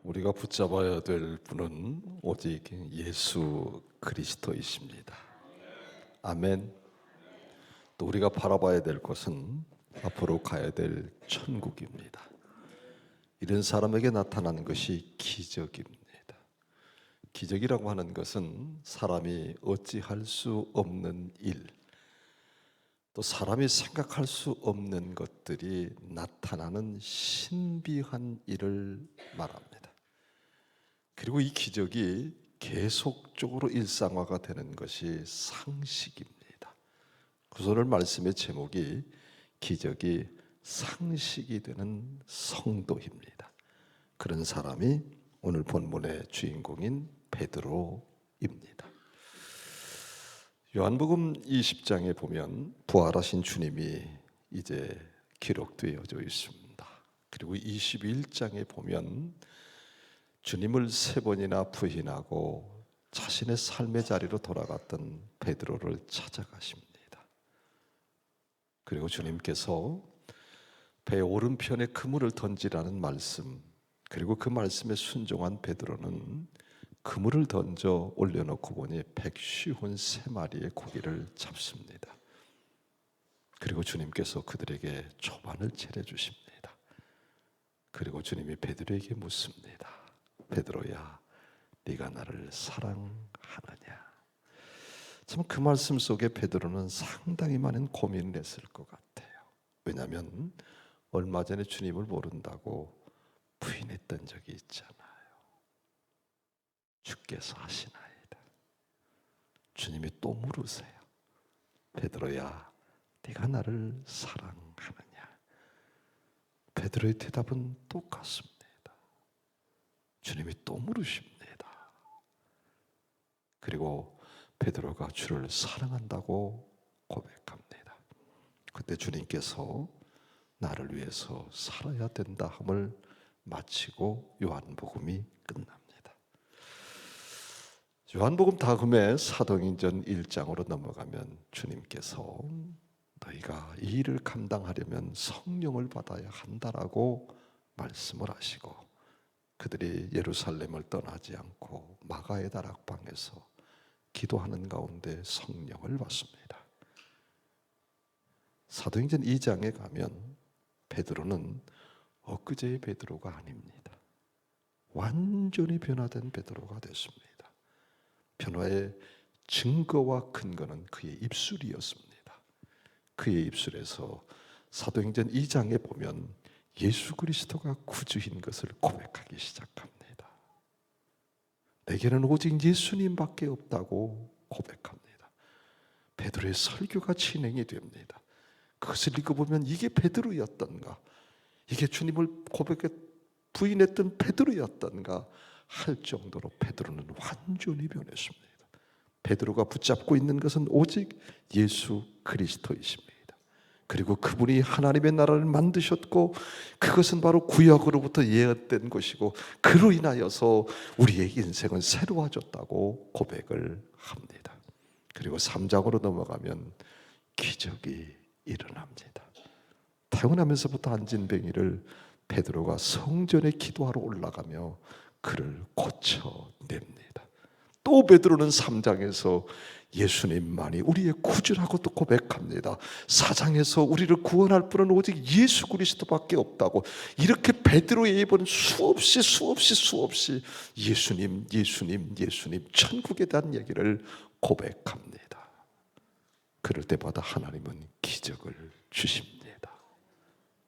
우리가 붙잡아야 될 분은 오직 예수 그리스도이십니다. 아멘. 또 우리가 바라봐야 될 것은 앞으로 가야 될 천국입니다. 이런 사람에게 나타나는 것이 기적입니다. 기적이라고 하는 것은 사람이 어찌할 수 없는 일, 또 사람이 생각할 수 없는 것들이 나타나는 신비한 일을 말합니다. 그리고 이 기적이 계속적으로 일상화가 되는 것이 상식입니다. 그래서 오늘 말씀의 제목이 기적이 상식이 되는 성도입니다. 그런 사람이 오늘 본문의 주인공인 베드로입니다. 요한복음 20장에 보면 부활하신 주님이 이제 기록되어져 있습니다. 그리고 21장에 보면 주님을 3번이나 부인하고 자신의 삶의 자리로 돌아갔던 베드로를 찾아가십니다. 그리고 주님께서 배 오른편에 그물을 던지라는 말씀, 그리고 그 말씀에 순종한 베드로는 그물을 던져 올려놓고 보니 153마리의 고기를 잡습니다. 그리고 주님께서 그들에게 조반을 차려주십니다. 그리고 주님이 베드로에게 묻습니다. 베드로야, 네가 나를 사랑하느냐? 참 그 말씀 속에 베드로는 상당히 많은 고민을 했을 것 같아요. 왜냐하면 얼마 전에 주님을 모른다고 부인했던 적이 있잖아요. 주께서 하시나이다. 주님이 또 물으세요. 베드로야, 네가 나를 사랑하느냐? 베드로의 대답은 똑같습니다. 주님이 또 물으십니다. 그리고 베드로가 주를 사랑한다고 고백합니다. 그때 주님께서 나를 위해서 살아야 된다 함을 마치고 요한복음이 끝납니다. 요한복음 다음에 사도행전 1장으로 넘어가면 주님께서 너희가 이 일을 감당하려면 성령을 받아야 한다라고 말씀을 하시고 그들이 예루살렘을 떠나지 않고 마가의 다락방에서 기도하는 가운데 성령을 받습니다. 사도행전 2장에 가면 베드로는 엊그제의 베드로가 아닙니다. 완전히 변화된 베드로가 됐습니다. 변화의 증거와 근거는 그의 입술이었습니다. 그의 입술에서 사도행전 2장에 보면 예수 그리스도가 구주인 것을 고백하기 시작합니다. 내게는 오직 예수님밖에 없다고 고백합니다. 베드로의 설교가 진행이 됩니다. 그것을 읽어보면 이게 베드로였던가, 이게 주님을 부인했던 베드로였던가 할 정도로 베드로는 완전히 변했습니다. 베드로가 붙잡고 있는 것은 오직 예수 그리스도이십니다. 그리고 그분이 하나님의 나라를 만드셨고 그것은 바로 구약으로부터 예언된 것이고 그로 인하여서 우리의 인생은 새로워졌다고 고백을 합니다. 그리고 3장으로 넘어가면 기적이 일어납니다. 태어나면서부터 안진뱅이를 베드로가 성전에 기도하러 올라가며 그를 고쳐냅니다. 또 베드로는 3장에서 예수님만이 우리의 구주라고 또 고백합니다. 4장에서 우리를 구원할 분은 오직 예수 그리스도밖에 없다고 이렇게 베드로의 입은 수없이 예수님 천국에 대한 얘기를 고백합니다. 그럴 때마다 하나님은 기적을 주십니다.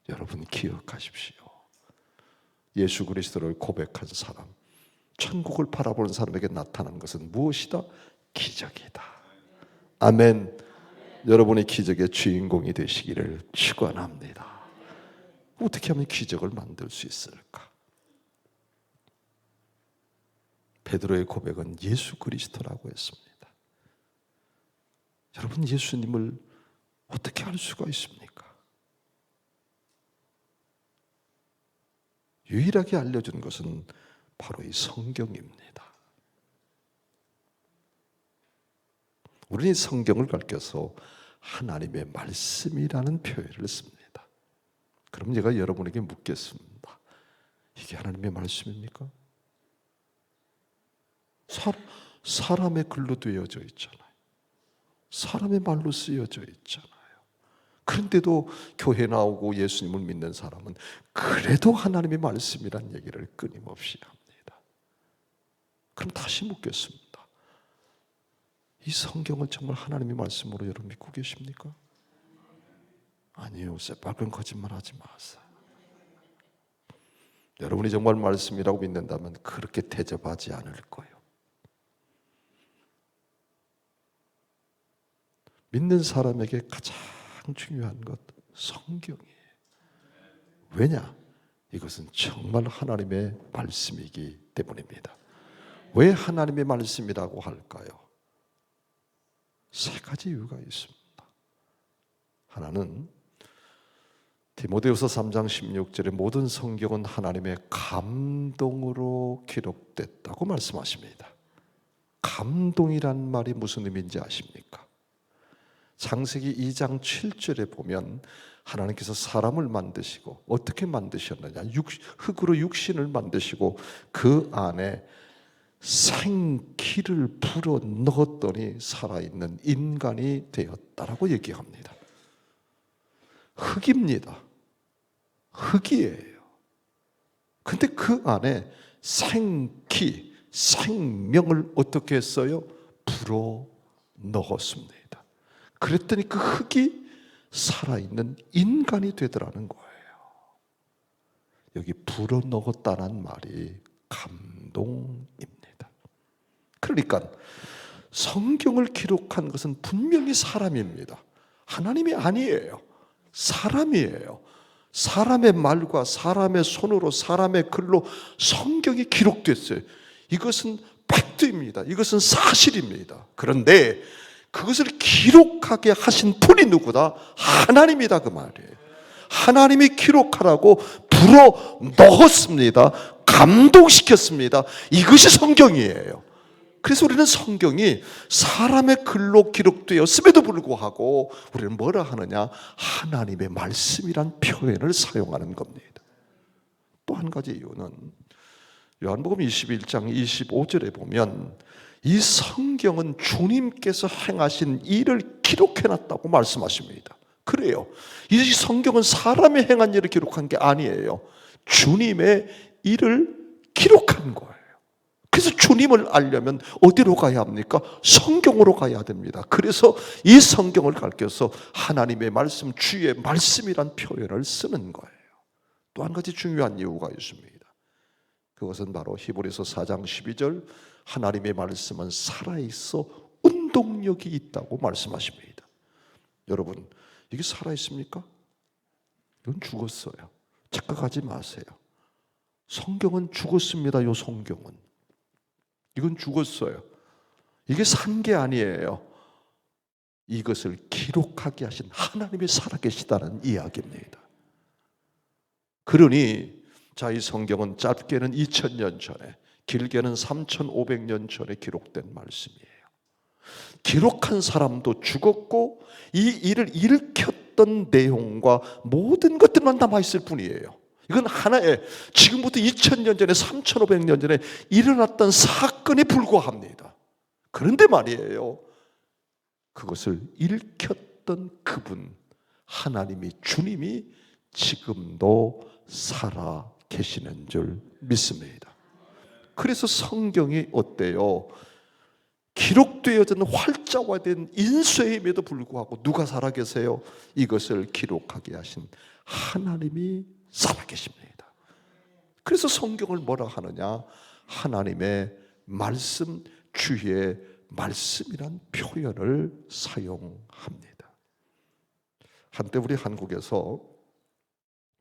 여러분 기억하십시오. 예수 그리스도를 고백한 사람, 천국을 바라보는 사람에게 나타나는 것은 무엇이다? 기적이다. 아멘. 여러분이 기적의 주인공이 되시기를 축원합니다. 어떻게 하면 기적을 만들 수 있을까? 베드로의 고백은 예수 그리스도라고 했습니다. 여러분 예수님을 어떻게 알 수가 있습니까? 유일하게 알려준 것은 바로 이 성경입니다. 우리는 성경을 가르쳐서 하나님의 말씀이라는 표현을 씁니다. 그럼 제가 여러분에게 묻겠습니다. 이게 하나님의 말씀입니까? 사람의 글로 되어져 있잖아요. 사람의 말로 쓰여져 있잖아요. 그런데도 교회 나오고 예수님을 믿는 사람은 그래도 하나님의 말씀이란 얘기를 끊임없이 합니다. 그럼 다시 묻겠습니다. 이 성경은 정말 하나님의 말씀으로 여러분 믿고 계십니까? 아니요. 새빨간 거짓말 하지 마세요. 여러분이 정말 말씀이라고 믿는다면 그렇게 대접하지 않을 거예요. 믿는 사람에게 가장 중요한 것 성경이에요. 왜냐? 이것은 정말 하나님의 말씀이기 때문입니다. 왜 하나님의 말씀이라고 할까요? 세 가지 이유가 있습니다. 하나는 디모데후서 3장 16절에 모든 성경은 하나님의 감동으로 기록됐다고 말씀하십니다. 감동이란 말이 무슨 의미인지 아십니까? 창세기 2장 7절에 보면 하나님께서 사람을 만드시고 어떻게 만드셨느냐? 흙으로 육신을 만드시고 그 안에 생기를 불어 넣었더니 살아있는 인간이 되었다라고 얘기합니다. 흙입니다. 흙이에요. 근데 그 안에 생기, 생명을 어떻게 했어요? 불어 넣었습니다. 그랬더니 그 흙이 살아있는 인간이 되더라는 거예요. 여기 불어 넣었다는 말이 감동입니다. 그러니까 성경을 기록한 것은 분명히 사람입니다. 하나님이 아니에요. 사람이에요. 사람의 말과 사람의 손으로 사람의 글로 성경이 기록됐어요. 이것은 팩트입니다. 이것은 사실입니다. 그런데 그것을 기록하게 하신 분이 누구다? 하나님이다 그 말이에요. 하나님이 기록하라고 불어 넣었습니다. 감동시켰습니다. 이것이 성경이에요. 그래서 우리는 성경이 사람의 글로 기록되었음에도 불구하고 우리는 뭐라 하느냐? 하나님의 말씀이란 표현을 사용하는 겁니다. 또 한 가지 이유는 요한복음 21장 25절에 보면 이 성경은 주님께서 행하신 일을 기록해놨다고 말씀하십니다. 그래요. 이 성경은 사람이 행한 일을 기록한 게 아니에요. 주님의 일을 기록한 거예요. 그래서 주님을 알려면 어디로 가야 합니까? 성경으로 가야 됩니다. 그래서 이 성경을 가르쳐서 하나님의 말씀, 주의 말씀이란 표현을 쓰는 거예요. 또 한 가지 중요한 이유가 있습니다. 그것은 바로 히브리서 4장 12절 하나님의 말씀은 살아있어 운동력이 있다고 말씀하십니다. 여러분, 이게 살아있습니까? 이건 죽었어요. 착각하지 마세요. 성경은 죽었습니다. 요 성경은. 이건 죽었어요. 이게 산 게 아니에요. 이것을 기록하게 하신 하나님이 살아계시다는 이야기입니다. 그러니 자, 이 성경은 짧게는 2000년 전에, 길게는 3500년 전에 기록된 말씀이에요. 기록한 사람도 죽었고 이 일을 일으켰던 내용과 모든 것들만 남아있을 뿐이에요. 이건 하나의 지금부터 2000년 전에 3500년 전에 일어났던 사건에 불과합니다. 그런데 말이에요, 그것을 일으켰던 그분 하나님이 주님이 지금도 살아 계시는 줄 믿습니다. 그래서 성경이 어때요? 기록되어진 활자화된 인쇄임에도 불구하고 누가 살아계세요? 이것을 기록하게 하신 하나님이 살아계십니다. 그래서 성경을 뭐라 하느냐? 하나님의 말씀, 주의 말씀이란 표현을 사용합니다. 한때 우리 한국에서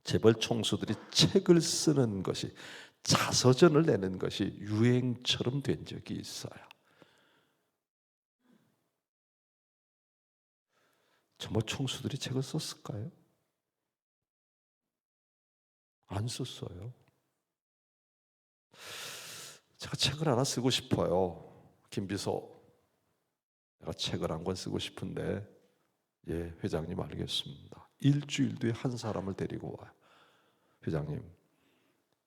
재벌 총수들이 책을 쓰는 것이, 자서전을 내는 것이 유행처럼 된 적이 있어요. 정말 총수들이 책을 썼을까요? 안 썼어요. 제가 책을 하나 쓰고 싶어요. 김비서, 내가 책을 한 권 쓰고 싶은데, 예, 회장님 알겠습니다. 일주일 뒤에 한 사람을 데리고 와요. 회장님,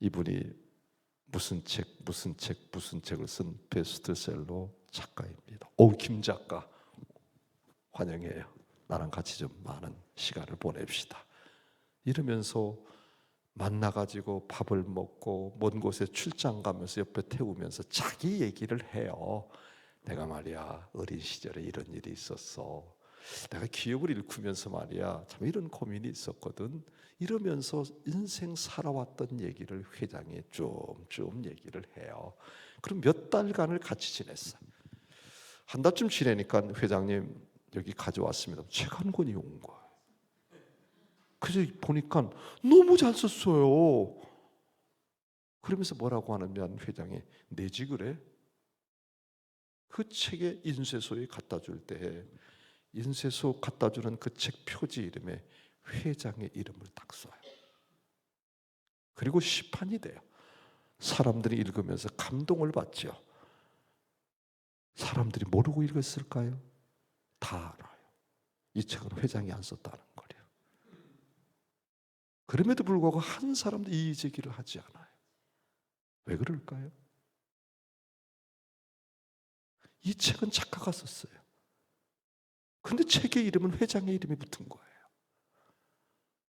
이분이 무슨 책을 쓴 베스트셀러 작가입니다. 오, 김 작가 환영해요. 나랑 같이 좀 많은 시간을 보냅시다. 이러면서 만나가지고 밥을 먹고 먼 곳에 출장 가면서 옆에 태우면서 자기 얘기를 해요. 내가 말이야 어린 시절에 이런 일이 있었어. 내가 기억을 잃으면서 말이야 참 이런 고민이 있었거든. 이러면서 인생 살아왔던 얘기를 회장이 좀 얘기를 해요. 그럼 몇 달간을 같이 지냈어요. 한 달쯤 지내니까 회장님 여기 가져왔습니다. 책 한 권이 온 거예요. 그래서 보니까 너무 잘 썼어요. 그러면서 뭐라고 하냐면 회장이 내지 그래? 그 책에 인쇄소에 갖다 줄 때 인쇄소 갖다 주는 그 책 표지 이름에 회장의 이름을 딱 써요. 그리고 시판이 돼요. 사람들이 읽으면서 감동을 받죠. 사람들이 모르고 읽었을까요? 다 알아요. 이 책은 회장이 안 썼다는 거예요. 그럼에도 불구하고 한 사람도 이의 제기를 하지 않아요. 왜 그럴까요? 이 책은 작가가 썼어요. 근데 책의 이름은 회장의 이름이 붙은 거예요.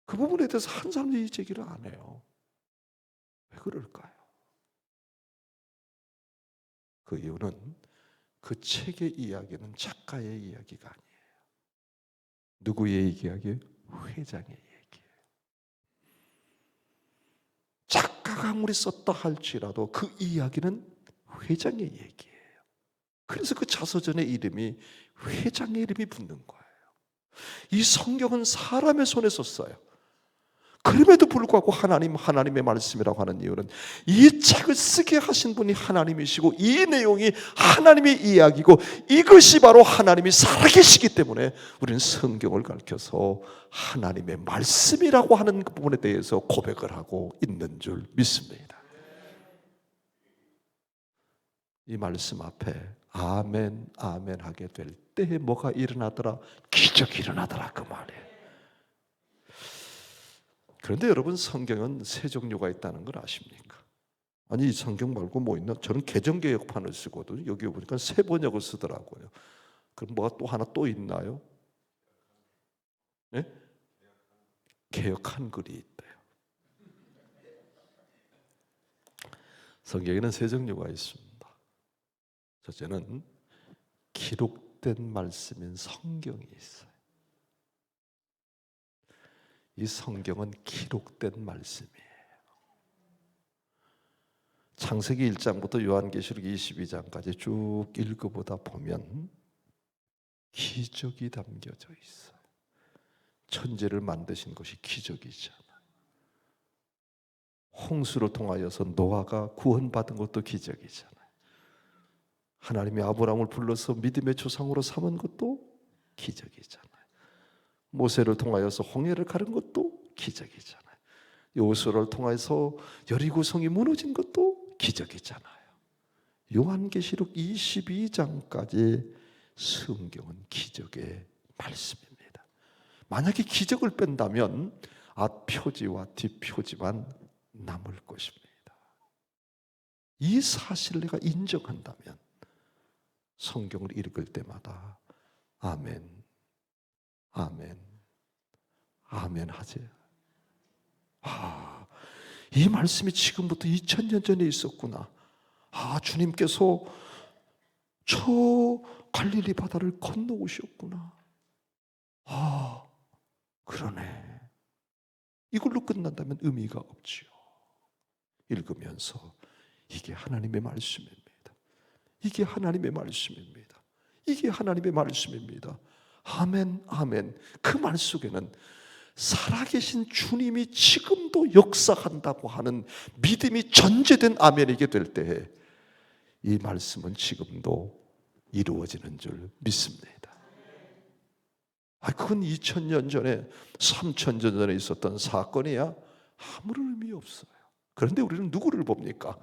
그 부분에 대해서 한 사람도 이의 제기를 안 해요. 왜 그럴까요? 그 이유는 그 책의 이야기는 작가의 이야기가 아니에요. 누구의 이야기예요? 회장의 이야기예요. 작가가 아무리 썼다 할지라도 그 이야기는 회장의 얘기예요. 그래서 그 자서전의 이름이 회장의 이름이 붙는 거예요. 이 성경은 사람의 손에 썼어요. 그럼에도 불구하고 하나님의 말씀이라고 하는 이유는 이 책을 쓰게 하신 분이 하나님이시고 이 내용이 하나님의 이야기고 이것이 바로 하나님이 살아계시기 때문에 우리는 성경을 가르쳐서 하나님의 말씀이라고 하는 그 부분에 대해서 고백을 하고 있는 줄 믿습니다. 이 말씀 앞에 아멘 아멘 하게 될 때에 뭐가 일어나더라? 기적이 일어나더라 그 말이에요. 그런데 여러분 성경은 세 종류가 있다는 걸 아십니까? 아니 이 성경 말고 뭐 있나? 저는 개정개혁판을 쓰거든요. 여기 보니까 세 번역을 쓰더라고요. 그럼 뭐가 또 하나 또 있나요? 네? 개혁 한글이 있대요. 성경에는 세 종류가 있습니다. 첫째는 기록된 말씀인 성경이 있어요. 이 성경은 기록된 말씀이에요. 창세기 1장부터 요한계시록 22장까지 쭉 읽어보다 보면 기적이 담겨져 있어요. 천지를 만드신 것이 기적이잖아요. 홍수를 통하여서 노아가 구원받은 것도 기적이잖아요. 하나님이 아브라함을 불러서 믿음의 조상으로 삼은 것도 기적이잖아요. 모세를 통하여서 홍해를 가른 것도 기적이잖아요. 여호수아를 통해서 여리고성이 무너진 것도 기적이잖아요. 요한계시록 22장까지 성경은 기적의 말씀입니다. 만약에 기적을 뺀다면 앞표지와 뒷표지만 남을 것입니다. 이 사실을 내가 인정한다면 성경을 읽을 때마다 아멘 아멘, 아멘 하지. 이 말씀이 지금부터 2000년 전에 있었구나. 주님께서 저 갈릴리 바다를 건너오셨구나. 그러네. 이걸로 끝난다면 의미가 없지요. 읽으면서 이게 하나님의 말씀입니다. 이게 하나님의 말씀입니다. 이게 하나님의 말씀입니다. 아멘, 아멘. 그 말 속에는 살아계신 주님이 지금도 역사한다고 하는 믿음이 전제된 아멘이게 될 때에 이 말씀은 지금도 이루어지는 줄 믿습니다. 그건 2000년 전에 3000년 전에 있었던 사건이야 아무런 의미 없어요. 그런데 우리는 누구를 봅니까?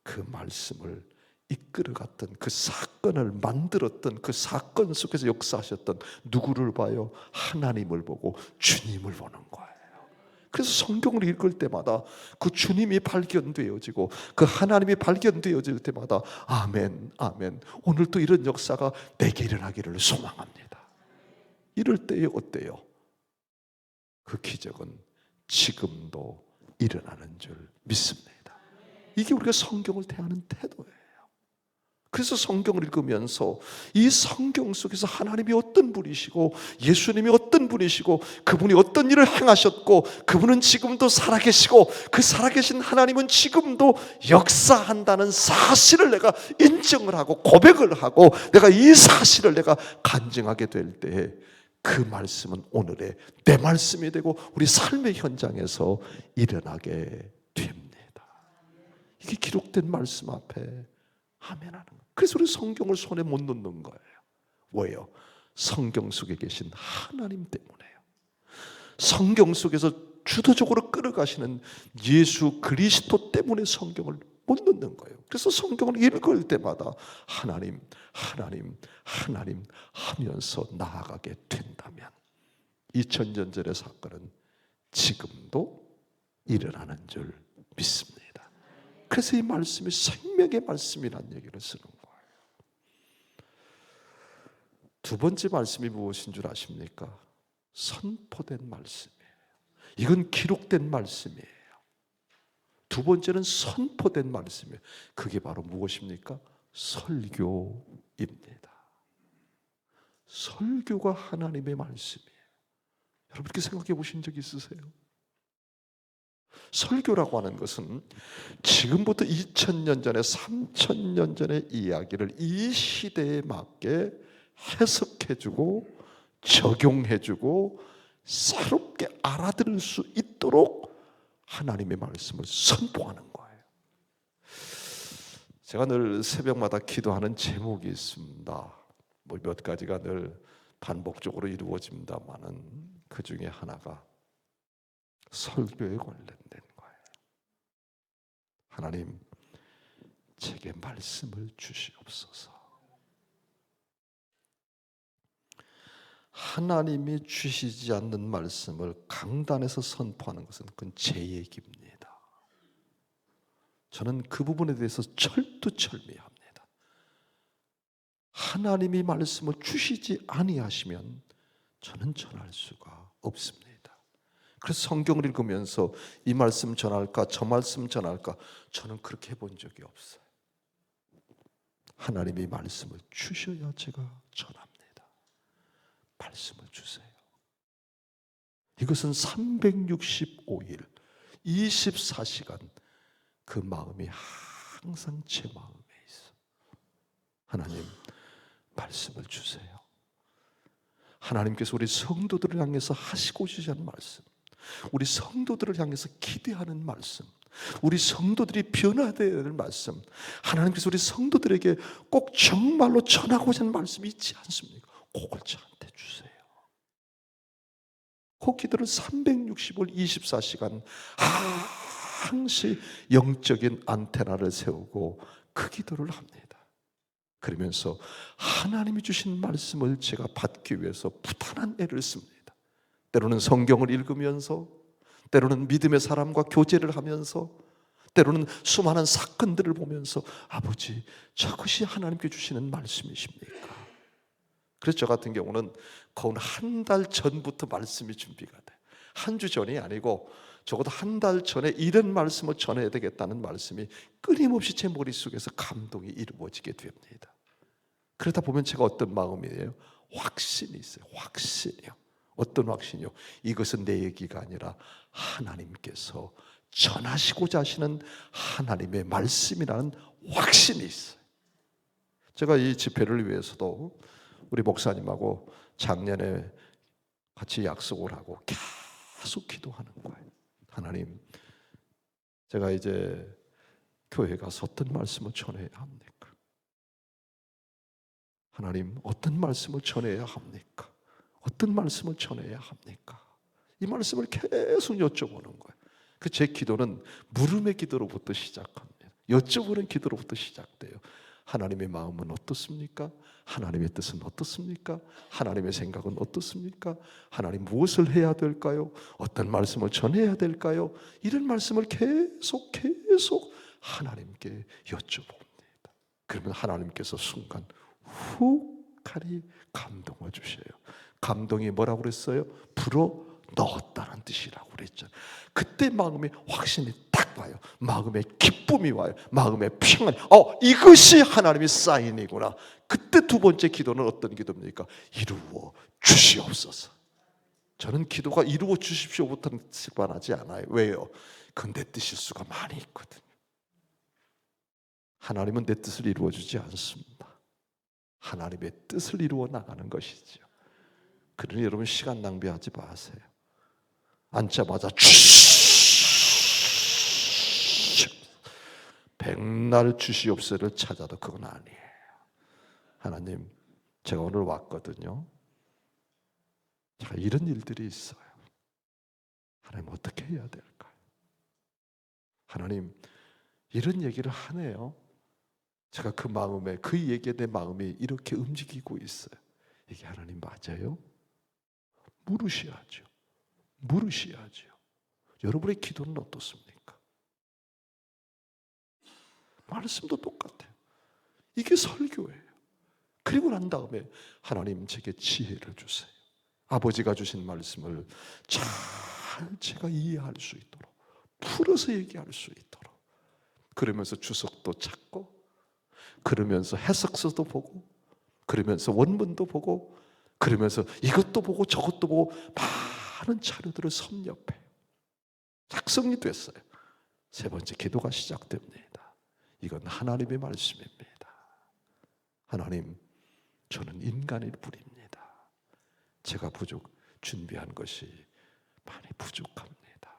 그 말씀을 이끌어갔던 그 사건을 만들었던 그 사건 속에서 역사하셨던 누구를 봐요? 하나님을 보고 주님을 보는 거예요. 그래서 성경을 읽을 때마다 그 주님이 발견되어지고 그 하나님이 발견되어질 때마다 아멘, 아멘. 오늘 또 이런 역사가 내게 일어나기를 소망합니다. 이럴 때에 어때요? 그 기적은 지금도 일어나는 줄 믿습니다. 이게 우리가 성경을 대하는 태도예요. 그래서 성경을 읽으면서 이 성경 속에서 하나님이 어떤 분이시고 예수님이 어떤 분이시고 그분이 어떤 일을 행하셨고 그분은 지금도 살아계시고 그 살아계신 하나님은 지금도 역사한다는 사실을 내가 인정을 하고 고백을 하고 내가 이 사실을 내가 간증하게 될 때에 그 말씀은 오늘의 내 말씀이 되고 우리 삶의 현장에서 일어나게 됩니다. 이게 기록된 말씀 앞에 아멘하는 거예요. 그래서 우리 성경을 손에 못 놓는 거예요. 왜요? 성경 속에 계신 하나님 때문에요. 성경 속에서 주도적으로 끌어가시는 예수 그리스도 때문에 성경을 못 놓는 거예요. 그래서 성경을 읽을 때마다 하나님, 하나님, 하나님 하면서 나아가게 된다면 2000년 전의 사건은 지금도 일어나는 줄 믿습니다. 그래서 이 말씀이 생명의 말씀이라는 얘기를 쓰는 거예요. 두 번째 말씀이 무엇인 줄 아십니까? 선포된 말씀이에요. 이건 기록된 말씀이에요. 두 번째는 선포된 말씀이에요. 그게 바로 무엇입니까? 설교입니다. 설교가 하나님의 말씀이에요. 여러분 이렇게 생각해 보신 적 있으세요? 설교라고 하는 것은 지금부터 2000년 전에 3000년 전의 이야기를 이 시대에 맞게 해석해주고 적용해주고 새롭게 알아들을 수 있도록 하나님의 말씀을 선포하는 거예요. 제가 늘 새벽마다 기도하는 제목이 있습니다. 몇 가지가 늘 반복적으로 이루어집니다만은 그 중에 하나가 설교에 관련된 거예요. 하나님, 제게 말씀을 주시옵소서. 하나님이 주시지 않는 말씀을 강단에서 선포하는 것은 그건 제 얘기입니다. 저는 그 부분에 대해서 철두철미합니다. 하나님이 말씀을 주시지 아니하시면 저는 전할 수가 없습니다. 그래서 성경을 읽으면서 이 말씀 전할까 저 말씀 전할까 저는 그렇게 해본 적이 없어요. 하나님이 말씀을 주셔야 제가 전합니다. 말씀을 주세요. 이것은 365일 24시간 그 마음이 항상 제 마음에 있어. 하나님 말씀을 주세요. 하나님께서 우리 성도들을 향해서 하시고 싶으신 말씀, 우리 성도들을 향해서 기대하는 말씀, 우리 성도들이 변화되어야 될 말씀, 하나님께서 우리 성도들에게 꼭 정말로 전하고자 하는 말씀이 있지 않습니까? 그걸 저한테 주세요. 그 기도를 365일 24시간 항시 영적인 안테나를 세우고 그 기도를 합니다. 그러면서 하나님이 주신 말씀을 제가 받기 위해서 부단한 애를 씁니다. 때로는 성경을 읽으면서, 때로는 믿음의 사람과 교제를 하면서, 때로는 수많은 사건들을 보면서 아버지, 저것이 하나님께 주시는 말씀이십니까? 그래서 저 같은 경우는 거의 한 달 전부터 말씀이 준비가 돼. 한 주 전이 아니고 적어도 한 달 전에 이런 말씀을 전해야 되겠다는 말씀이 끊임없이 제 머릿속에서 감동이 이루어지게 됩니다. 그러다 보면 제가 어떤 마음이에요? 확신이 있어요. 확신이요. 어떤 확신이요? 이것은 내 얘기가 아니라 하나님께서 전하시고자 하시는 하나님의 말씀이라는 확신이 있어요. 제가 이 집회를 위해서도 우리 목사님하고 작년에 같이 약속을 하고 계속 기도하는 거예요. 하나님, 제가 이제 교회 가서 어떤 말씀을 전해야 합니까? 하나님, 어떤 말씀을 전해야 합니까? 어떤 말씀을 전해야 합니까? 이 말씀을 계속 여쭤보는 거예요. 제 기도는 물음의 기도로부터 시작합니다. 여쭤보는 기도로부터 시작돼요. 하나님의 마음은 어떻습니까? 하나님의 뜻은 어떻습니까? 하나님의 생각은 어떻습니까? 하나님 무엇을 해야 될까요? 어떤 말씀을 전해야 될까요? 이런 말씀을 계속 하나님께 여쭤봅니다. 그러면 하나님께서 순간 훅하니 감동을 주셔요. 감동이 뭐라고 그랬어요? 불어 넣었다는 뜻이라고 그랬잖아요. 그때 마음에 확신이 딱 와요. 마음에 기쁨이 와요. 마음에 평안이. 이것이 하나님의 사인이구나. 그때 두 번째 기도는 어떤 기도입니까? 이루어 주시옵소서. 저는 기도가 이루어 주십시오부터는 습관하지 않아요. 왜요? 그건 내 뜻일 수가 많이 있거든요. 하나님은 내 뜻을 이루어 주지 않습니다. 하나님의 뜻을 이루어 나가는 것이죠. 그러니 여러분 시간 낭비하지 마세요. 앉자마자 백날 주시옵소서를 찾아도 그건 아니에요. 하나님, 제가 오늘 왔거든요. 자, 이런 일들이 있어요. 하나님 어떻게 해야 될까요? 하나님, 이런 얘기를 하네요. 제가 그 마음에, 그 얘기에 내 마음이 이렇게 움직이고 있어요. 이게 하나님 맞아요? 물으셔야죠. 물으셔야죠. 여러분의 기도는 어떻습니까? 말씀도 똑같아요. 이게 설교예요. 그리고 난 다음에 하나님 제게 지혜를 주세요. 아버지가 주신 말씀을 잘 제가 이해할 수 있도록, 풀어서 얘기할 수 있도록, 그러면서 주석도 찾고, 그러면서 해석서도 보고, 그러면서 원문도 보고, 그러면서 이것도 보고 저것도 보고 많은 자료들을 섭렵해요. 작성이 됐어요. 세 번째 기도가 시작됩니다. 이건 하나님의 말씀입니다. 하나님, 저는 인간일 뿐입니다. 제가 준비한 것이 많이 부족합니다.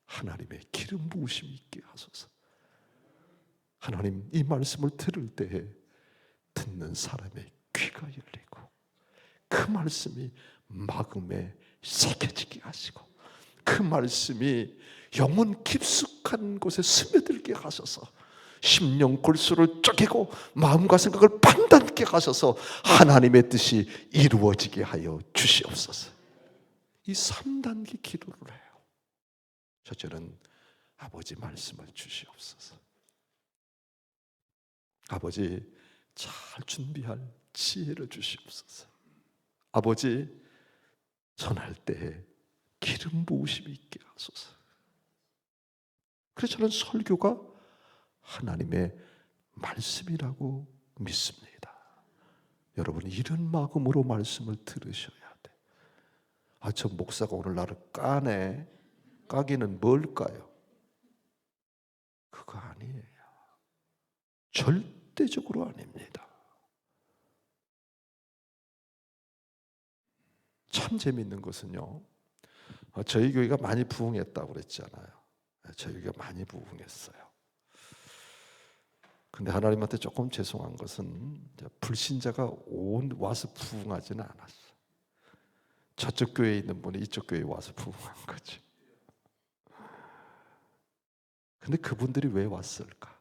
하나님의 기름 부으심이 있게 하소서. 하나님, 이 말씀을 들을 때에 듣는 사람의 귀가 열리고 그 말씀이 마음에 새겨지게 하시고 그 말씀이 영혼 깊숙한 곳에 스며들게 하셔서 심령 골수를 쪼개고 마음과 생각을 판단케 하셔서 하나님의 뜻이 이루어지게 하여 주시옵소서. 이 3단계 기도를 해요. 첫째는 아버지 말씀을 주시옵소서. 아버지 잘 준비할 지혜를 주시옵소서. 아버지 전할 때 기름 부으심이 있게 하소서. 그래서 저는 설교가 하나님의 말씀이라고 믿습니다. 여러분 이런 마음으로 말씀을 들으셔야 돼. 저 목사가 오늘 나를 까네. 까기는 뭘까요? 그거 아니에요. 절대적으로 아닙니다. 참 재밌는 것은요, 저희 교회가 많이 부흥했다고 그랬잖아요. 저희 교회가 많이 부흥했어요. 근데 하나님한테 조금 죄송한 것은 불신자가 와서 부흥하지는 않았어요. 저쪽 교회에 있는 분이 이쪽 교회에 와서 부흥한 거죠. 근데 그분들이 왜 왔을까?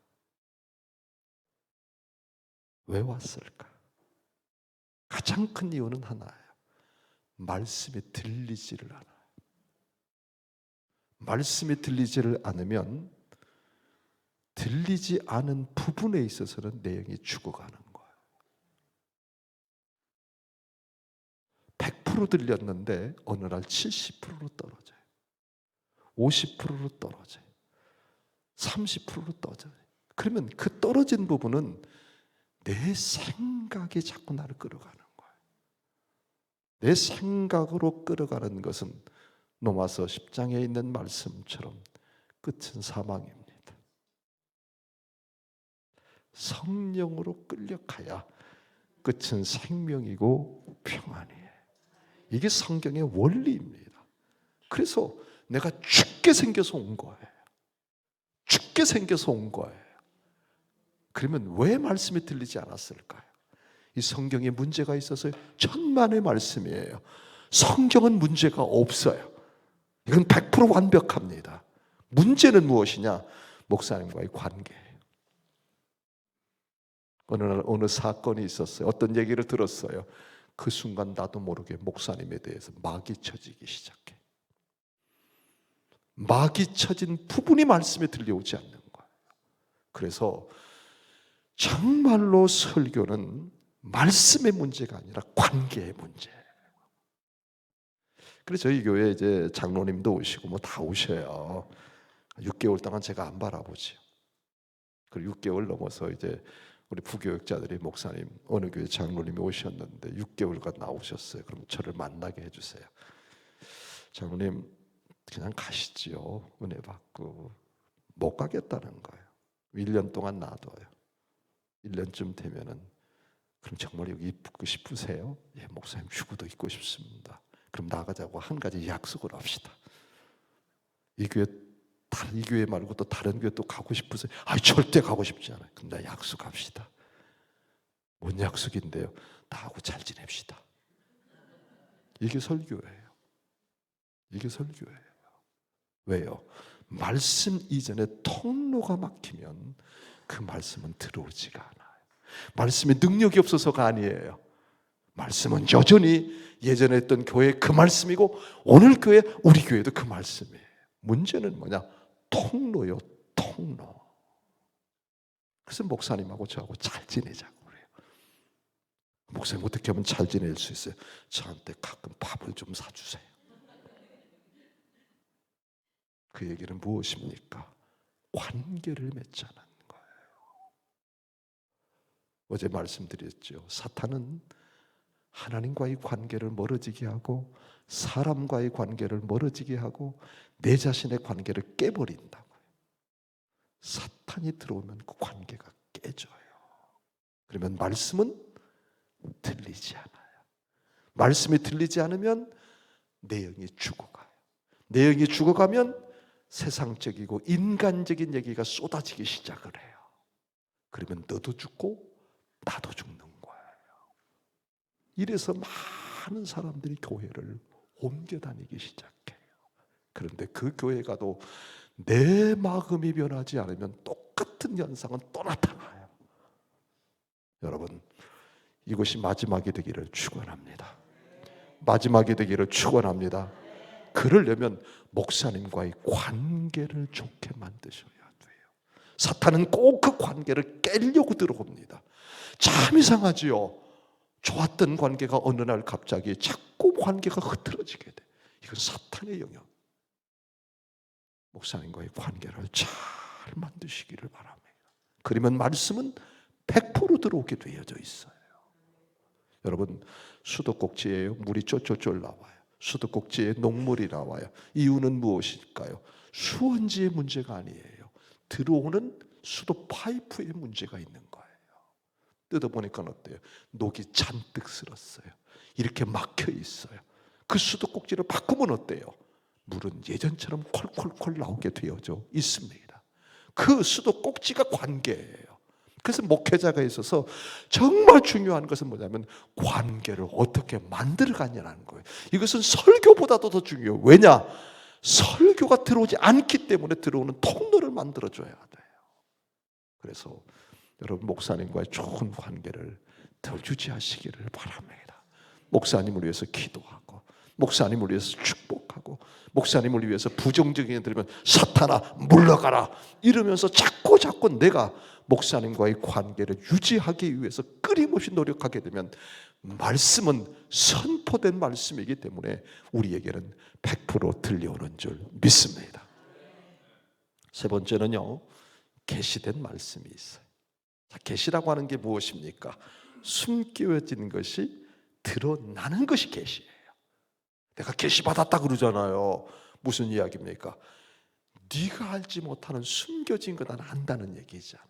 왜 왔을까? 가장 큰 이유는 하나예요. 말씀이 들리지를 않아요. 말씀이 들리지를 않으면 들리지 않은 부분에 있어서는 내용이 죽어가는 거예요. 100% 들렸는데 어느 날 70%로 떨어져요. 50%로 떨어져요. 30%로 떨어져요. 그러면 그 떨어진 부분은 내 생각이 자꾸 나를 끌어가는 거예요. 내 생각으로 끌어가는 것은 로마서 10장에 있는 말씀처럼 끝은 사망입니다. 성령으로 끌려가야 끝은 생명이고 평안이에요. 이게 성경의 원리입니다. 그래서 내가 죽게 생겨서 온 거예요. 죽게 생겨서 온 거예요. 그러면 왜 말씀이 들리지 않았을까요? 이 성경에 문제가 있어서 천만의 말씀이에요. 성경은 문제가 없어요. 이건 100% 완벽합니다. 문제는 무엇이냐? 목사님과의 관계예요. 어느 날 어느 사건이 있었어요. 어떤 얘기를 들었어요. 그 순간 나도 모르게 목사님에 대해서 막이 쳐지기 시작해. 막이 쳐진 부분이 말씀에 들려오지 않는 거예요. 그래서 정말로 설교는 말씀의 문제가 아니라 관계의 문제예요. 그래서 저희 교회에 이제 장로님도 오시고 뭐 다 오셔요. 6개월 동안 제가 안 바라보죠. 그리고 6개월 넘어서 이제 우리 부교육자들이 목사님 어느 교회 장로님이 오셨는데 6개월간 나오셨어요. 그럼 저를 만나게 해주세요. 장로님 그냥 가시지요. 은혜 받고. 못 가겠다는 거예요. 1년 동안 놔둬요. 1년쯤 되면은 그럼 정말 여기 있고 싶으세요? 예, 목사님 휴구도 있고 싶습니다. 그럼 나가자고 한 가지 약속을 합시다. 이 교회 말고 또 다른 교회 또 가고 싶으세요? 절대 가고 싶지 않아요. 그럼 나 약속합시다. 뭔 약속인데요? 나하고 잘 지냅시다. 이게 설교예요. 이게 설교예요. 왜요? 말씀 이전에 통로가 막히면 그 말씀은 들어오지가 않아요. 말씀에 능력이 없어서가 아니에요. 말씀은 여전히 예전에 했던 교회 그 말씀이고 오늘 교회 우리 교회도 그 말씀이에요. 문제는 뭐냐? 통로요. 통로. 그래서 목사님하고 저하고 잘 지내자고 그래요. 목사님 어떻게 하면 잘 지낼 수 있어요? 저한테 가끔 밥을 좀 사주세요. 그 얘기는 무엇입니까? 관계를 맺자는 거예요. 어제 말씀드렸죠. 사탄은 하나님과의 관계를 멀어지게 하고 사람과의 관계를 멀어지게 하고 내 자신의 관계를 깨버린다고요. 사탄이 들어오면 그 관계가 깨져요. 그러면 말씀은 들리지 않아요. 말씀이 들리지 않으면 내 영이 죽어가요. 내 영이 죽어가면 세상적이고 인간적인 얘기가 쏟아지기 시작을 해요. 그러면 너도 죽고 나도 죽는 거예요. 이래서 많은 사람들이 교회를 옮겨 다니기 시작해요. 그런데 그 교회 가도 내 마음이 변하지 않으면 똑같은 현상은 또 나타나요. 여러분, 이것이 마지막이 되기를 축원합니다. 마지막이 되기를 축원합니다. 그러려면 목사님과의 관계를 좋게 만드셔야 돼요. 사탄은 꼭 그 관계를 깨려고 들어옵니다. 참 이상하지요. 좋았던 관계가 어느 날 갑자기 자꾸 관계가 흐트러지게 돼. 이건 사탄의 영역. 목사님과의 관계를 잘 만드시기를 바랍니다. 그러면 말씀은 100% 들어오게 되어져 있어요. 여러분, 수도꼭지에 물이 쫄쫄쫄 나와요. 수도꼭지에 녹물이 나와요. 이유는 무엇일까요? 수원지의 문제가 아니에요. 들어오는 수도 파이프에 문제가 있는 거예요. 뜯어보니까 어때요? 녹이 잔뜩 쓸었어요. 이렇게 막혀 있어요. 그 수도꼭지를 바꾸면 어때요? 물은 예전처럼 콜콜콜 나오게 되어져 있습니다. 그 수도꼭지가 관계예요. 그래서 목회자가 있어서 정말 중요한 것은 뭐냐면 관계를 어떻게 만들어가냐는 거예요. 이것은 설교보다도 더 중요해요. 왜냐? 설교가 들어오지 않기 때문에 들어오는 통로를 만들어줘야 돼요. 그래서 여러분 목사님과의 좋은 관계를 더 유지하시기를 바랍니다. 목사님을 위해서 기도하고 목사님을 위해서 축복하고 목사님을 위해서 부정적인 애 들으면 사탄아 물러가라 이러면서 자꾸 내가 목사님과의 관계를 유지하기 위해서 끊임없이 노력하게 되면 말씀은 선포된 말씀이기 때문에 우리에게는 100% 들려오는 줄 믿습니다. 세 번째는요, 계시된 말씀이 있어요. 계시라고 하는 게 무엇입니까? 숨겨진 것이 드러나는 것이 계시예요. 내가 계시 받았다 그러잖아요. 무슨 이야기입니까? 네가 알지 못하는 숨겨진 거 나는 안다는 얘기잖아요.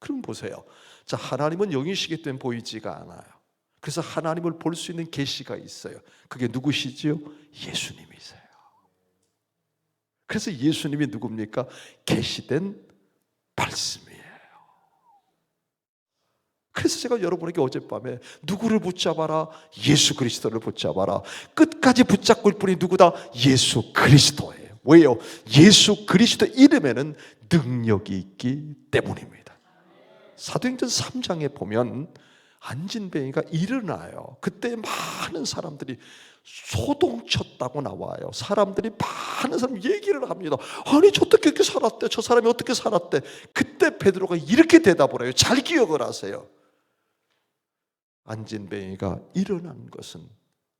그럼 보세요. 자, 하나님은 영이시기 때문에 보이지가 않아요. 그래서 하나님을 볼 수 있는 계시가 있어요. 그게 누구시지요? 예수님이세요. 그래서 예수님이 누굽니까? 계시된 말씀이에요. 그래서 제가 여러분에게 어젯밤에 누구를 붙잡아라? 예수 그리스도를 붙잡아라. 끝까지 붙잡고 있을 분이 누구다? 예수 그리스도예요. 왜요? 예수 그리스도 이름에는 능력이 있기 때문입니다. 사도행전 3장에 보면 안진뱅이가 일어나요. 그때 많은 사람들이 소동쳤다고 나와요. 사람들이 많은 사람 얘기를 합니다. 아니 저 어떻게 이렇게 살았대? 저 사람이 어떻게 살았대? 그때 베드로가 이렇게 대답을 해요. 잘 기억을 하세요. 안진뱅이가 일어난 것은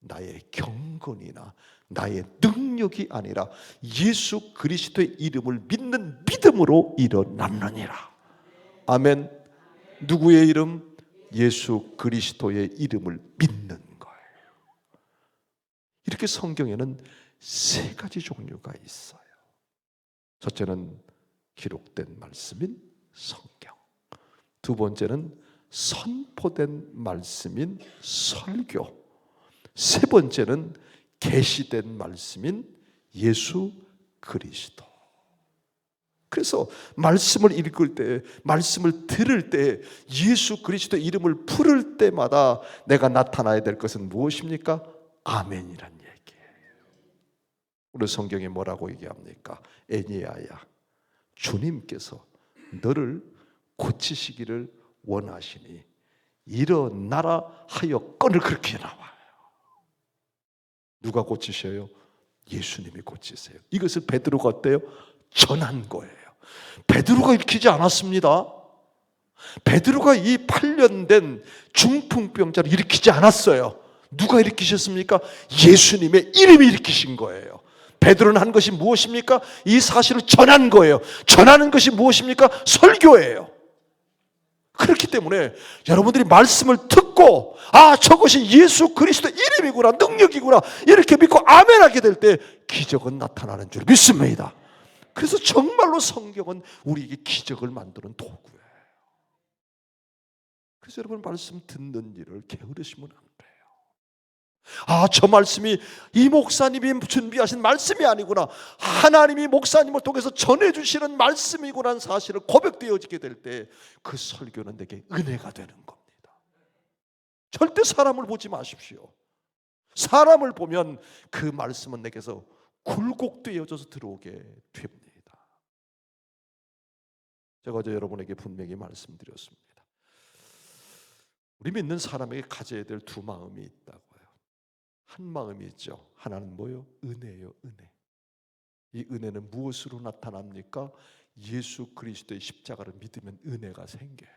나의 경건이나 나의 능력이 아니라 예수 그리스도의 이름을 믿는 믿음으로 일어났느니라. 아멘. 누구의 이름? 예수 그리스도의 이름을 믿는 거예요. 이렇게 성경에는 세 가지 종류가 있어요. 첫째는 기록된 말씀인 성경, 두 번째는 선포된 말씀인 설교, 세 번째는 계시된 말씀인 예수 그리스도. 그래서 말씀을 읽을 때, 말씀을 들을 때, 예수 그리스도의 이름을 부를 때마다 내가 나타나야 될 것은 무엇입니까? 아멘이란 얘기예요. 우리 성경에 뭐라고 얘기합니까? 애니야야, 주님께서 너를 고치시기를 원하시니 일어나라 하여 끈을 그렇게 나와요. 누가 고치셔요? 예수님이 고치세요. 이것을 베드로가 어때요? 전한 거예요. 베드로가 일으키지 않았습니다. 베드로가 이 8년 된 중풍병자를 일으키지 않았어요. 누가 일으키셨습니까? 예수님의 이름이 일으키신 거예요. 베드로는 한 것이 무엇입니까? 이 사실을 전한 거예요. 전하는 것이 무엇입니까? 설교예요. 그렇기 때문에 여러분들이 말씀을 듣고 저것이 예수 그리스도 이름이구나, 능력이구나 이렇게 믿고 아멘하게 될 때 기적은 나타나는 줄 믿습니다. 그래서 정말로 성경은 우리에게 기적을 만드는 도구예요. 그래서 여러분 말씀 듣는 일을 게으르시면 안 돼요. 저 말씀이 이 목사님이 준비하신 말씀이 아니구나, 하나님이 목사님을 통해서 전해주시는 말씀이구나 하는 사실을 고백되어지게 될 때 그 설교는 내게 은혜가 되는 겁니다. 절대 사람을 보지 마십시오. 사람을 보면 그 말씀은 내게서 굴곡되어져서 들어오게 됩니다. 제가 어제 여러분에게 분명히 말씀드렸습니다. 우리 믿는 사람에게 가져야 될 두 마음이 있다고요. 한 마음이 있죠. 하나는 뭐요? 은혜예요. 은혜. 이 은혜는 무엇으로 나타납니까? 예수 그리스도의 십자가를 믿으면 은혜가 생겨요.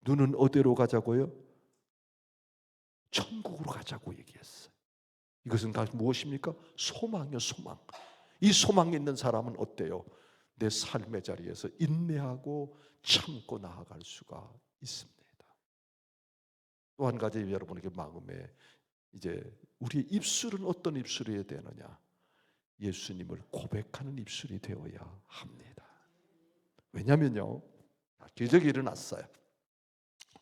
눈은 어디로 가자고요? 천국으로 가자고 얘기했어요. 이것은 다 무엇입니까? 소망이요, 소망. 이 소망이 있는 사람은 어때요? 내 삶의 자리에서 인내하고 참고 나아갈 수가 있습니다. 또 한 가지 여러분에게 마음에 이제 우리의 입술은 어떤 입술이어야 되느냐? 예수님을 고백하는 입술이 되어야 합니다. 왜냐면요, 기적이 일어났어요.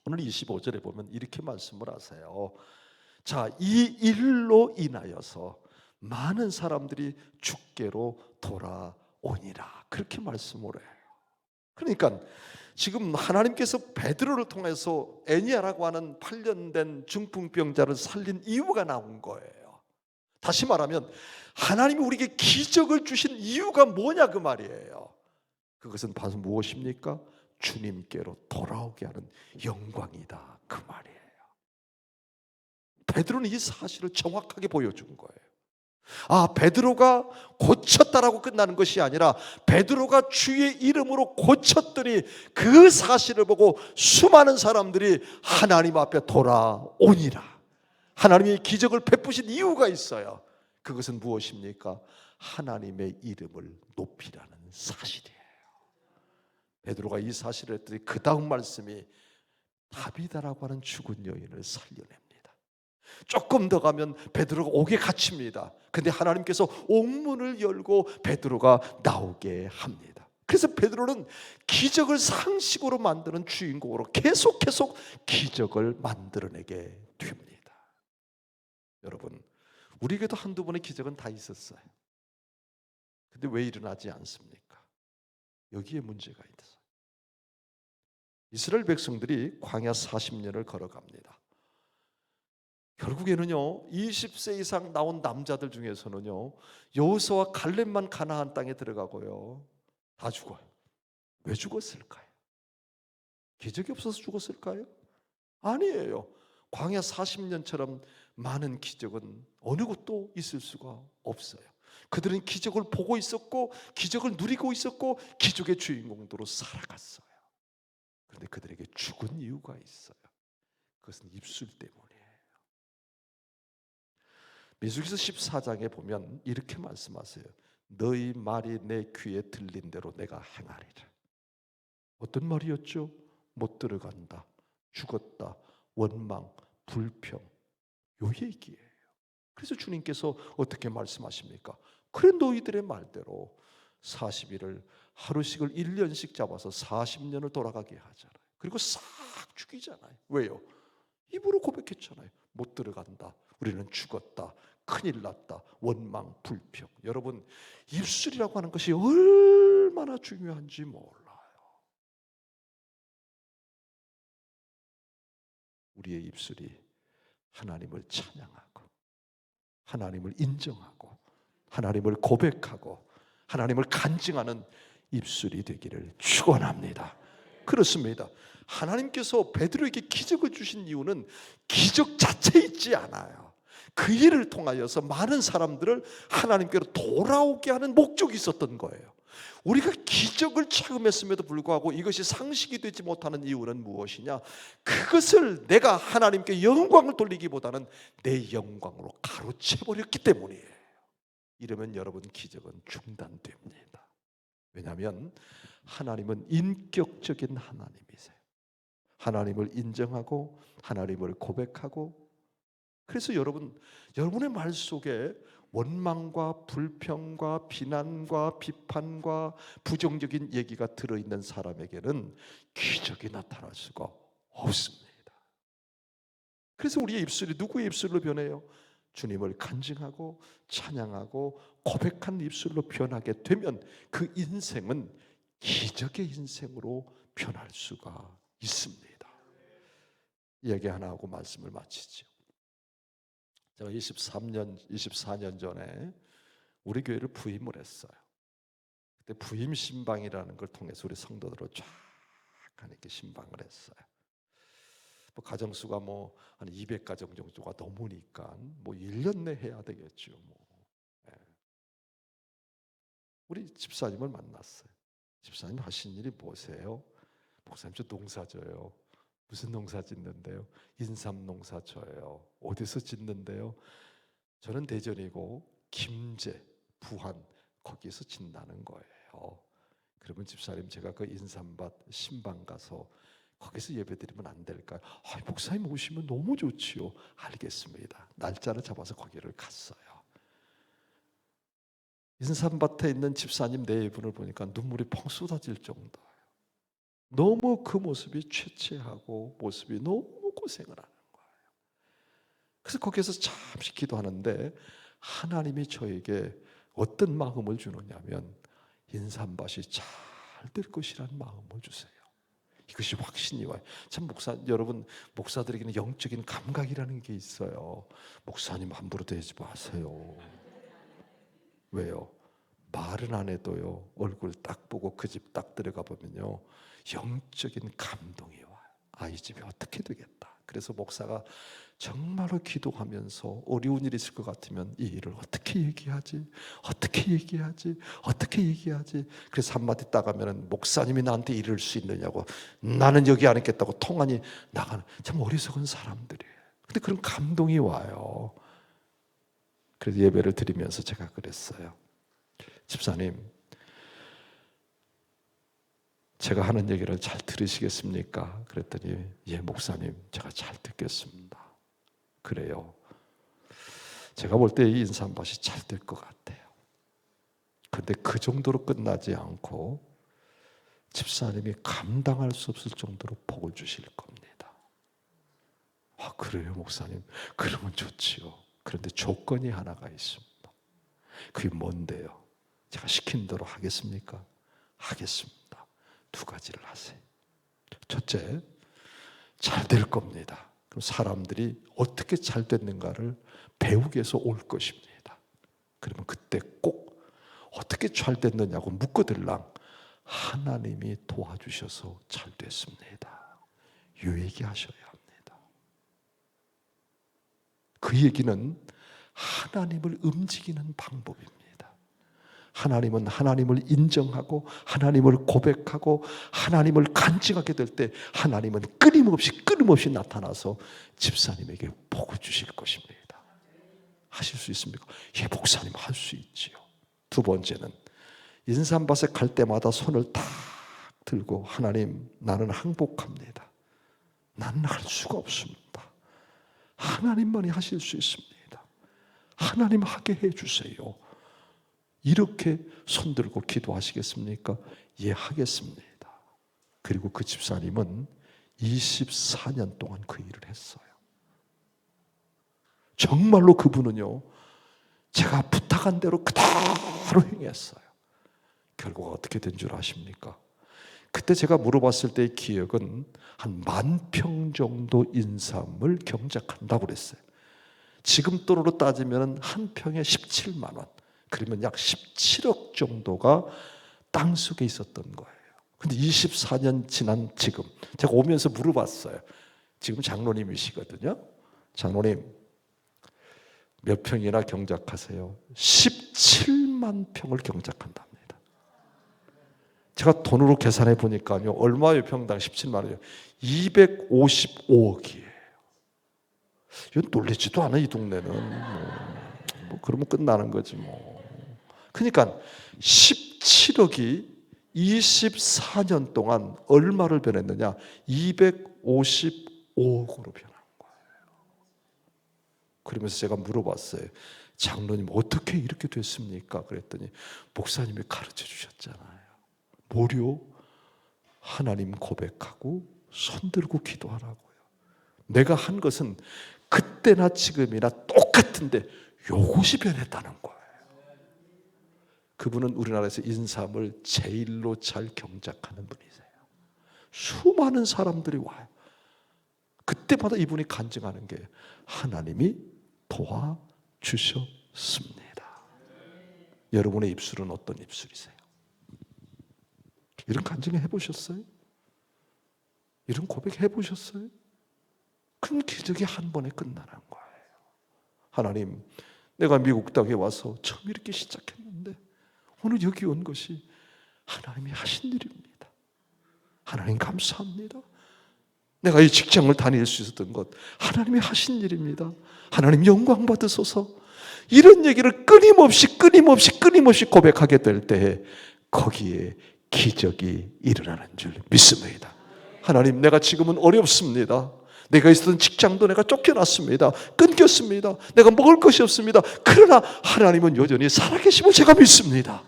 오늘 25절에 보면 이렇게 말씀을 하세요. 자, 이 일로 인하여서 많은 사람들이 주께로 돌아오니라, 그렇게 말씀을 해요. 그러니까 지금 하나님께서 베드로를 통해서 애니야라고 하는 8년 된 중풍병자를 살린 이유가 나온 거예요. 다시 말하면 하나님이 우리에게 기적을 주신 이유가 뭐냐 그 말이에요. 그것은 바로 무엇입니까? 주님께로 돌아오게 하는 영광이다 그 말이에요. 베드로는 이 사실을 정확하게 보여준 거예요. 베드로가 고쳤다라고 끝나는 것이 아니라 베드로가 주의 이름으로 고쳤더니 그 사실을 보고 수많은 사람들이 하나님 앞에 돌아오니라. 하나님이 기적을 베푸신 이유가 있어요. 그것은 무엇입니까? 하나님의 이름을 높이라는 사실이에요. 베드로가 이 사실을 했더니 그 다음 말씀이 다비다라고 하는 죽은 여인을 살려냅니다. 조금 더 가면 베드로가 옥에 갇힙니다. 근데 하나님께서 옥문을 열고 베드로가 나오게 합니다. 그래서 베드로는 기적을 상식으로 만드는 주인공으로 계속 기적을 만들어내게 됩니다. 여러분, 우리에게도 한두 번의 기적은 다 있었어요. 근데 왜 일어나지 않습니까? 여기에 문제가 있어요. 이스라엘 백성들이 광야 40년을 걸어갑니다. 결국에는요 20세 이상 나온 남자들 중에서는요 여호수아와 갈렙만 가나안 땅에 들어가고요 다 죽어요. 왜 죽었을까요? 기적이 없어서 죽었을까요? 아니에요. 광야 40년처럼 많은 기적은 어느 곳도 있을 수가 없어요. 그들은 기적을 보고 있었고 기적을 누리고 있었고 기적의 주인공으로 살아갔어요. 그런데 그들에게 죽은 이유가 있어요. 그것은 입술 때문이에요. 민수기서 14장에 보면 이렇게 말씀하세요. 너희 말이 내 귀에 들린 대로 내가 행하리라. 어떤 말이었죠? 못 들어간다, 죽었다, 원망, 불평, 요 얘기예요. 그래서 주님께서 어떻게 말씀하십니까? 그래 너희들의 말대로 40일을 하루씩을 1년씩 잡아서 40년을 돌아가게 하잖아요. 그리고 싹 죽이잖아요. 왜요? 입으로 고백했잖아요. 못 들어간다, 우리는 죽었다, 큰일 났다, 원망, 불평. 여러분, 입술이라고 하는 것이 얼마나 중요한지 몰라요. 우리의 입술이 하나님을 찬양하고 하나님을 인정하고 하나님을 고백하고 하나님을 간증하는 입술이 되기를 축원합니다. 그렇습니다. 하나님께서 베드로에게 기적을 주신 이유는 기적 자체에 있지 않아요. 그 일을 통하여서 많은 사람들을 하나님께로 돌아오게 하는 목적이 있었던 거예요. 우리가 기적을 체험했음에도 불구하고 이것이 상식이 되지 못하는 이유는 무엇이냐? 그것을 내가 하나님께 영광을 돌리기보다는 내 영광으로 가로채버렸기 때문이에요. 이러면 여러분 기적은 중단됩니다. 왜냐하면 하나님은 인격적인 하나님이세요. 하나님을 인정하고 하나님을 고백하고, 그래서 여러분의 말 속에 원망과 불평과 비난과 비판과 부정적인 얘기가 들어있는 사람에게는 기적이 나타날 수가 없습니다. 그래서 우리의 입술이 누구의 입술로 변해요? 주님을 간증하고 찬양하고 고백한 입술로 변하게 되면 그 인생은 기적의 인생으로 변할 수가 있습니다. 얘기 하나 하고 말씀을 마치죠. 제가 24년 전에 우리 교회를 부임을 했어요. 그때 부임 신방이라는 걸 통해서 우리 성도들을 쫙 이렇게 신방을 했어요. 뭐 가정수가 한 200가정 정도가 넘으니까 1년 내 해야 되겠죠. 예. 우리 집사님을 만났어요. 집사님 하신 일이 뭐세요? 목사님 저 농사 져요. 무슨 농사 짓는데요? 인삼 농사 져요. 어디서 짓는데요? 저는 대전이고 김제, 부안 거기서 짓는다는 거예요. 그러면 집사님 제가 그 인삼밭 신방 가서 거기서 예배드리면 안 될까요? 목사님 오시면 너무 좋지요. 알겠습니다. 날짜를 잡아서 거기를 갔어요. 인삼밭에 있는 집사님 네 분을 보니까 눈물이 펑 쏟아질 정도예요. 너무 그 모습이 취취하고 모습이 너무 고생을 하는 거예요. 그래서 거기에서 잠시 기도하는데 하나님이 저에게 어떤 마음을 주느냐면 인삼밭이 잘 될 것이라는 마음을 주세요. 이것이 확신이 와요. 참 여러분 목사들에게는 영적인 감각이라는 게 있어요. 목사님 함부로 대지 마세요. 왜요? 말은 안 해도요. 얼굴 딱 보고 그 집 딱 들어가 보면요. 영적인 감동이 와요. 이 집이 어떻게 되겠다. 그래서 목사가 정말로 기도하면서 어려운 일이 있을 것 같으면 이 일을 어떻게 얘기하지? 어떻게 얘기하지? 어떻게 얘기하지? 그래서 한마디 따가면 목사님이 나한테 이럴 수 있느냐고, 나는 여기 안 있겠다고 통안이 나가는 참 어리석은 사람들이에요. 근데 그런 감동이 와요. 그래서 예배를 드리면서 제가 그랬어요. 집사님, 제가 하는 얘기를 잘 들으시겠습니까? 그랬더니 예 목사님 제가 잘 듣겠습니다. 그래요. 제가 볼 때 이 인삼밭이 잘 될 것 같아요. 그런데 그 정도로 끝나지 않고 집사님이 감당할 수 없을 정도로 복을 주실 겁니다. 그래요 목사님? 그러면 좋지요. 그런데 조건이 하나가 있습니다. 그게 뭔데요? 제가 시킨 대로 하겠습니까? 하겠습니다. 두 가지를 하세요. 첫째, 잘 될 겁니다. 그럼 사람들이 어떻게 잘 됐는가를 배우기 위해서 올 것입니다. 그러면 그때 꼭 어떻게 잘 됐느냐고 묻거들랑 하나님이 도와주셔서 잘 됐습니다. 유익이 하셔야 합니다. 그 얘기는 하나님을 움직이는 방법입니다. 하나님은 하나님을 인정하고 하나님을 고백하고 하나님을 간증하게 될 때 하나님은 끊임없이 나타나서 집사님에게 복을 주실 것입니다. 하실 수 있습니까? 예, 목사님 할 수 있지요. 두 번째는 인삼밭에 갈 때마다 손을 탁 들고 하나님, 나는 항복합니다. 나는 할 수가 없습니다. 하나님만이 하실 수 있습니다. 하나님 하게 해주세요. 이렇게 손들고 기도하시겠습니까? 예, 하겠습니다. 그리고 그 집사님은 24년 동안 그 일을 했어요. 정말로 그분은요, 제가 부탁한 대로 그대로 행했어요. 결국 어떻게 된 줄 아십니까? 그때 제가 물어봤을 때의 기억은 한 10,000평 정도 인삼을 경작한다고 그랬어요. 지금 돈으로 따지면 한 평에 17만 원. 그러면 약 17억 정도가 땅속에 있었던 거예요. 근데 24년 지난 지금 제가 오면서 물어봤어요. 지금 장로님이시거든요. 장로님 몇 평이나 경작하세요? 17만 평을 경작한답니다. 제가 돈으로 계산해 보니까요, 얼마예요? 평당 17만 원이요? 255억이에요. 이건 놀리지도 않아, 이 동네는. 뭐 그러면 끝나는 거지 뭐. 그러니까 17억이 24년 동안 얼마를 변했느냐? 255억으로 변한 거예요. 그러면서 제가 물어봤어요. 장로님 어떻게 이렇게 됐습니까? 그랬더니 목사님이 가르쳐 주셨잖아요. 뭐요? 하나님 고백하고 손들고 기도하라고요. 내가 한 것은 그때나 지금이나 똑같은데 요것이 변했다는 거예요. 그분은 우리나라에서 인삼을 제일로 잘 경작하는 분이세요. 수많은 사람들이 와요. 그때마다 이분이 간증하는 게 하나님이 도와주셨습니다. 여러분의 입술은 어떤 입술이세요? 이런 간증 해보셨어요? 이런 고백 해보셨어요? 큰 기적이 한 번에 끝나는 거예요. 하나님, 내가 미국 땅에 와서 처음 이렇게 시작했는데 오늘 여기 온 것이 하나님이 하신 일입니다. 하나님 감사합니다. 내가 이 직장을 다닐 수 있었던 것 하나님이 하신 일입니다. 하나님 영광 받으소서. 이런 얘기를 끊임없이 고백하게 될 때에 거기에 기적이 일어나는 줄 믿습니다. 하나님, 내가 지금은 어렵습니다. 내가 있었던 직장도 내가 쫓겨났습니다. 끊겼습니다. 내가 먹을 것이 없습니다. 그러나 하나님은 여전히 살아계심을 제가 믿습니다.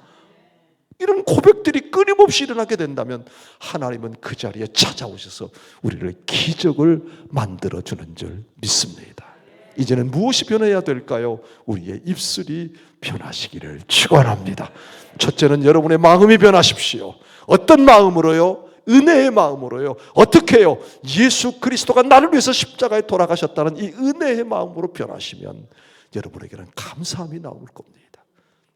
이런 고백들이 끊임없이 일어나게 된다면 하나님은 그 자리에 찾아오셔서 우리를 기적을 만들어주는 줄 믿습니다. 이제는 무엇이 변해야 될까요? 우리의 입술이 변하시기를 축원합니다. 첫째는 여러분의 마음이 변하십시오. 어떤 마음으로요? 은혜의 마음으로요. 어떻게 해요? 예수 그리스도가 나를 위해서 십자가에 돌아가셨다는 이 은혜의 마음으로 변하시면 여러분에게는 감사함이 나올 겁니다.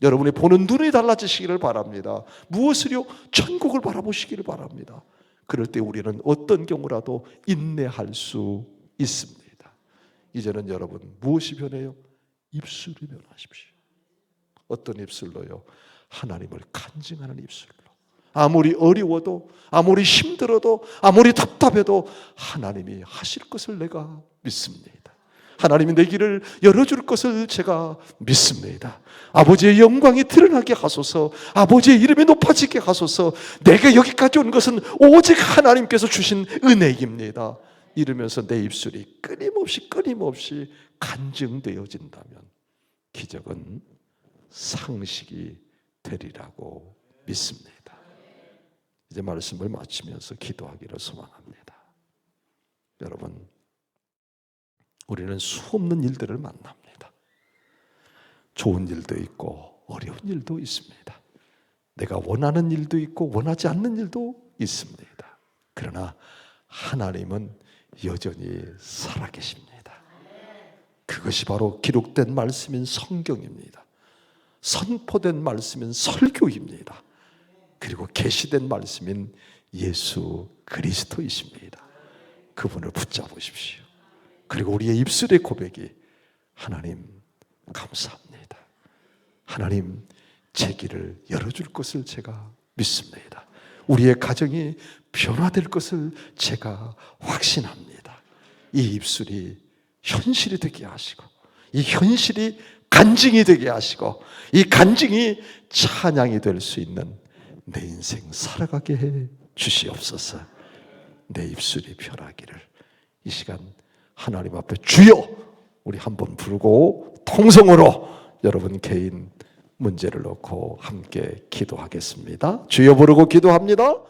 여러분이 보는 눈이 달라지시기를 바랍니다. 무엇을요? 천국을 바라보시기를 바랍니다. 그럴 때 우리는 어떤 경우라도 인내할 수 있습니다. 이제는 여러분 무엇이 변해요? 입술이 변하십시오. 어떤 입술로요? 하나님을 간증하는 입술로. 아무리 어려워도, 아무리 힘들어도, 아무리 답답해도 하나님이 하실 것을 내가 믿습니다. 하나님이 내 길을 열어줄 것을 제가 믿습니다. 아버지의 영광이 드러나게 하소서. 아버지의 이름이 높아지게 하소서. 내가 여기까지 온 것은 오직 하나님께서 주신 은혜입니다. 이러면서 내 입술이 끊임없이 간증되어진다면 기적은 상식이 되리라고 믿습니다. 이제 말씀을 마치면서 기도하기를 소망합니다. 여러분, 우리는 수없는 일들을 만납니다. 좋은 일도 있고 어려운 일도 있습니다. 내가 원하는 일도 있고 원하지 않는 일도 있습니다. 그러나 하나님은 여전히 살아계십니다. 그것이 바로 기록된 말씀인 성경입니다. 선포된 말씀인 설교입니다. 그리고 계시된 말씀인 예수 그리스도이십니다. 그분을 붙잡으십시오. 그리고 우리의 입술의 고백이 하나님 감사합니다. 하나님 제 길을 열어줄 것을 제가 믿습니다. 우리의 가정이 변화될 것을 제가 확신합니다. 이 입술이 현실이 되게 하시고 이 현실이 간증이 되게 하시고 이 간증이 찬양이 될 수 있는 내 인생 살아가게 해 주시옵소서. 내 입술이 변하기를. 이 시간 하나님 앞에 주여 우리 한번 부르고 통성으로 여러분 개인 문제를 놓고 함께 기도하겠습니다. 주여 부르고 기도합니다.